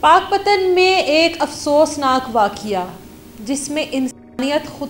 पाकपतन में एक अफसोसनाक वाक़या जिसमें इंसानियत खुद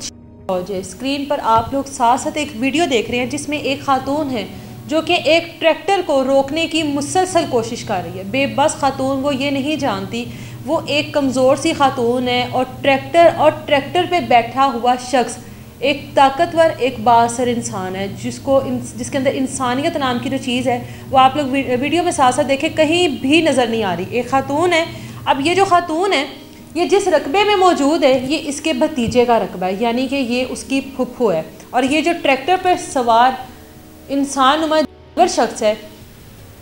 हो जाए। स्क्रीन पर आप लोग साथ साथ एक वीडियो देख रहे हैं जिसमें एक खातून है जो कि एक ट्रैक्टर को रोकने की मुसलसल कोशिश कर रही है। बेबस खातून, वो ये नहीं जानती, वो एक कमज़ोर सी खातून है और ट्रैक्टर पे बैठा हुआ शख्स एक ताकतवर, एक बाअसर इंसान है जिसके अंदर इंसानियत नाम की जो चीज़ है वो आप लोग वीडियो में साथ साथ देखें, कहीं भी नज़र नहीं आ रही। एक खातून है। अब ये जो खातून है ये जिस रकबे में मौजूद है ये इसके भतीजे का रकबा है, यानी कि ये उसकी फुफ्फो है। और ये जो ट्रैक्टर पर सवार इंसान नुमा शख्स है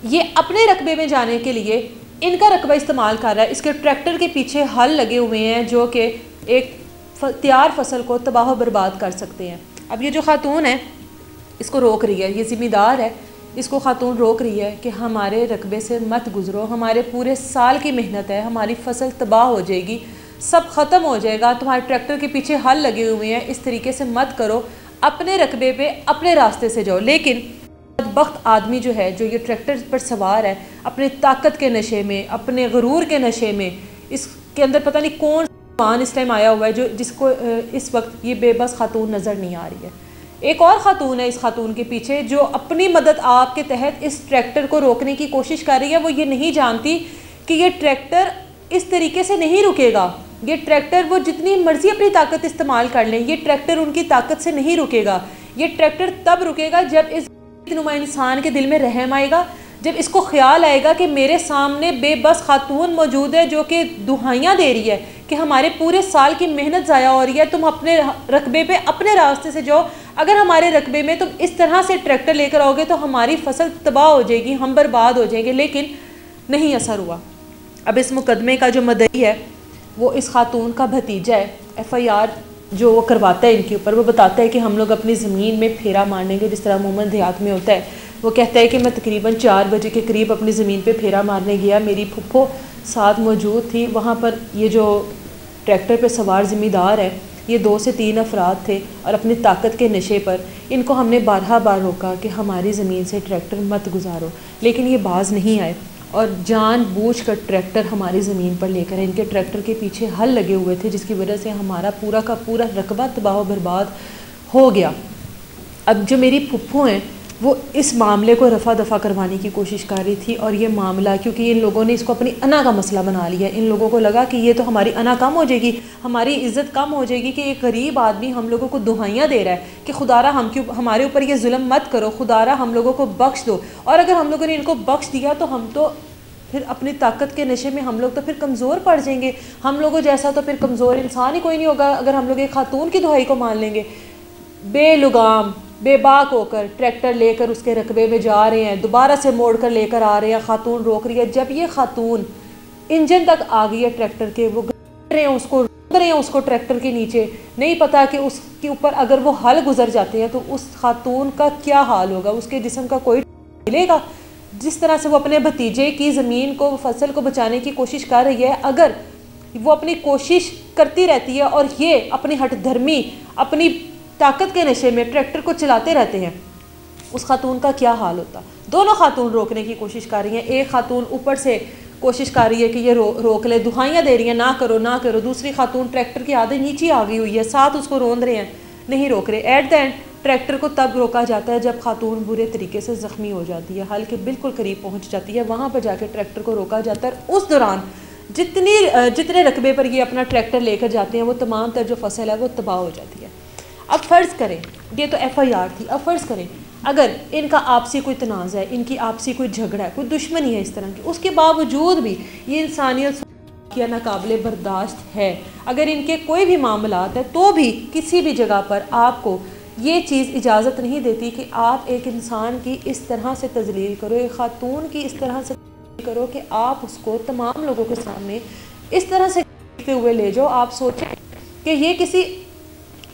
ये अपने रकबे में जाने के लिए इनका रकबा इस्तेमाल कर रहा है। इसके ट्रैक्टर के पीछे हल लगे हुए हैं जो कि एक तैयार फसल को तबाह बर्बाद कर सकते हैं। अब ये जो खातून है इसको रोक रही है, ये ज़िम्मेदार है, इसको खातून रोक रही है कि हमारे रकबे से मत गुजरो, हमारे पूरे साल की मेहनत है, हमारी फसल तबाह हो जाएगी, सब ख़त्म हो जाएगा, तुम्हारे ट्रैक्टर के पीछे हल लगे हुए हैं, इस तरीके से मत करो, अपने रकबे पे अपने रास्ते से जाओ। लेकिन बदबख्त आदमी जो है, जो ये ट्रैक्टर पर सवार है, अपने ताकत के नशे में, अपने गुरूर के नशे में, इसके अंदर पता नहीं कौन मान इस टाइम आया हुआ है जो जिसको इस वक्त ये बेबस खातून नज़र नहीं आ रही है। एक और ख़ातून है इस खातून के पीछे जो अपनी मदद आप के तहत इस ट्रैक्टर को रोकने की कोशिश कर रही है। वो ये नहीं जानती कि ये ट्रैक्टर इस तरीके से नहीं रुकेगा। ये ट्रैक्टर, वो जितनी मर्जी अपनी ताकत इस्तेमाल कर लें, ये ट्रैक्टर उनकी ताकत से नहीं रुकेगा। ये ट्रैक्टर तब रुकेगा जब इस नुमा इंसान के दिल में रहम आएगा, जब इसको ख्याल आएगा कि मेरे सामने बेबस खातून मौजूद है जो कि दुहाइयाँ दे रही है कि हमारे पूरे साल की मेहनत ज़ाया हो रही है, तुम अपने रकबे पे अपने रास्ते से जाओ, अगर हमारे रकबे में तुम इस तरह से ट्रैक्टर लेकर आओगे तो हमारी फसल तबाह हो जाएगी, हम बर्बाद हो जाएंगे। लेकिन नहीं असर हुआ। अब इस मुकदमे का जो मदई है वो इस खातून का भतीजा है। FIR जो वो करवाता है इनके ऊपर, वो बताता है कि हम लोग अपनी ज़मीन में फेरा मारने के, जिस तरह अमूमन देहात में होता है। वो कहता है कि मैं तकरीबन 4 बजे के करीब अपनी ज़मीन पे फेरा मारने गया, मेरी फुफ्फो साथ मौजूद थी। वहाँ पर ये जो ट्रैक्टर पे सवार ज़िम्मेदार है ये 2 से 3 अफराद थे और अपनी ताकत के नशे पर इनको हमने बारहा बार रोका कि हमारी ज़मीन से ट्रैक्टर मत गुजारो, लेकिन ये बाज नहीं आए और जानबूझकर ट्रैक्टर हमारी ज़मीन पर लेकर, इनके ट्रैक्टर के पीछे हल लगे हुए थे जिसकी वजह से हमारा पूरा का पूरा रकबा तबाह बर्बाद हो गया। अब जो मेरी फुफ्फो हैं वो इस मामले को रफ़ा दफ़ा करवाने की कोशिश कर रही थी और ये मामला, क्योंकि इन लोगों ने इसको अपनी अना का मसला बना लिया, इन लोगों को लगा कि ये तो हमारी अना कम हो जाएगी, हमारी इज़्ज़त कम हो जाएगी कि एक गरीब आदमी हम लोगों को दुहाइयाँ दे रहा है कि खुदारा हमारे ऊपर ये जुल्म मत करो, खुदारा हम लोगों को बख्श दो। और अगर हम लोगों ने इनको बख्श दिया तो हम तो फिर अपनी ताकत के नशे में हम लोग तो फिर कमज़ोर पड़ जाएंगे, हम लोगों जैसा तो फिर कमज़ोर इंसान ही कोई नहीं होगा अगर हम लोग एक खातून की दुहाई को मान लेंगे। बेलुगाम बेबाक होकर ट्रैक्टर लेकर उसके रकबे में जा रहे हैं, दोबारा से मोड़ कर लेकर आ रहे हैं, खातून रोक रही है। जब ये खातून इंजन तक आ गई है ट्रैक्टर के, वो रहे हैं उसको, रोक रहे हैं उसको ट्रैक्टर के नीचे, नहीं पता कि उसके ऊपर अगर वो हल गुजर जाते हैं तो उस खातून का क्या हाल होगा, उसके जिस्म का कोई मिलेगा। जिस तरह से वो अपने भतीजे की ज़मीन को, फसल को बचाने की कोशिश कर रही है, अगर वो अपनी कोशिश करती रहती है और ये अपनी हठधर्मी, अपनी ताकत के नशे में ट्रैक्टर को चलाते रहते हैं, उस खातून का क्या हाल होता। दोनों खातून रोकने की कोशिश कर रही हैं। एक खातून ऊपर से कोशिश कर रही है कि ये रोक ले, दुहाइयाँ दे रही हैं, ना करो ना करो। दूसरी खातून ट्रैक्टर के आधे नीचे आ गई हुई है, साथ उसको रोंद रहे हैं, नहीं रोक रहे। एट द एंड ट्रैक्टर को तब रोका जाता है जब खातून बुरे तरीके से ज़ख्मी हो जाती है, हल के बिल्कुल करीब पहुँच जाती है, वहाँ पर जाकर ट्रैक्टर को रोका जाता है। उस दौरान जितने रकबे पर ये अपना ट्रैक्टर लेकर जाते हैं वो तमाम तर जो फसल है वो तबाह हो जाती है। अब फ़र्ज़ करें, ये तो FIR थी, अब फ़र्ज़ करें अगर इनका आपसी कोई तनाज़ है, इनकी आपसी कोई झगड़ा है, कोई दुश्मनी है इस तरह की, उसके बावजूद भी ये इंसानियत किया नाकाबिले बर्दाश्त है। अगर इनके कोई भी मामलात है तो भी किसी भी जगह पर आपको ये चीज़ इजाज़त नहीं देती कि आप एक इंसान की इस तरह से तज़लील करो, एक ख़ातून की इस तरह से करो कि आप उसको तमाम लोगों के सामने इस तरह से देखते हुए ले जाओ। आप सोचें कि ये किसी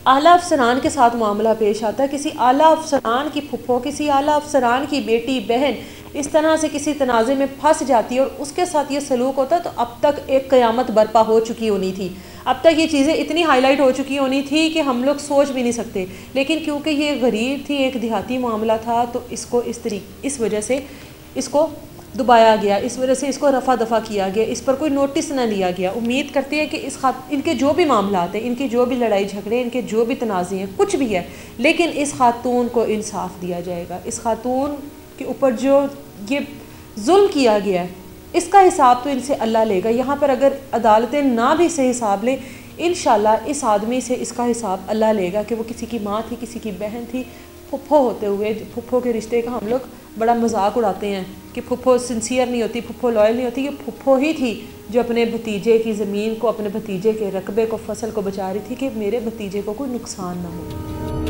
आला अफसरान के साथ मामला पेश आता है, किसी आला अफसरान की फुफ्फो, किसी आला अफसरान की बेटी बहन इस तरह से किसी तनाज़े में फंस जाती है और उसके साथ ये सलूक होता है, तो अब तक एक क़यामत बर्पा हो चुकी होनी थी। अब तक ये चीज़ें इतनी हाईलाइट हो चुकी होनी थी कि हम लोग सोच भी नहीं सकते। लेकिन क्योंकि ये गरीब थी, एक देहाती मामला था, तो इसको इस वजह से इसको दबाया गया, इस वजह से इसको रफ़ा दफ़ा किया गया, इस पर कोई नोटिस ना लिया गया। उम्मीद करते हैं कि इनके जो भी मामलात हैं, इनकी जो भी लड़ाई झगड़े, इनके जो भी तनाज़े हैं, कुछ भी है, लेकिन इस खातून को इंसाफ दिया जाएगा। इस खातून के ऊपर जो ये जुल्म किया गया है, इसका हिसाब तो इनसे अल्लाह लेगा। यहाँ पर अगर अदालतें ना भी से हिसाब लें, इंशाल्लाह इस आदमी से इसका हिसाब अल्लाह लेगा कि वो किसी की माँ थी, किसी की बहन थी। फुफ्फो होते हुए फुफ्फो के रिश्ते का हम लोग बड़ा मजाक उड़ाते हैं कि फुफ्फो सिंसियर नहीं होती, फुफ्फो लॉयल नहीं होती। ये फुफ्फो ही थी जो अपने भतीजे की ज़मीन को, अपने भतीजे के रकबे को, फसल को बचा रही थी कि मेरे भतीजे को कोई नुकसान ना हो।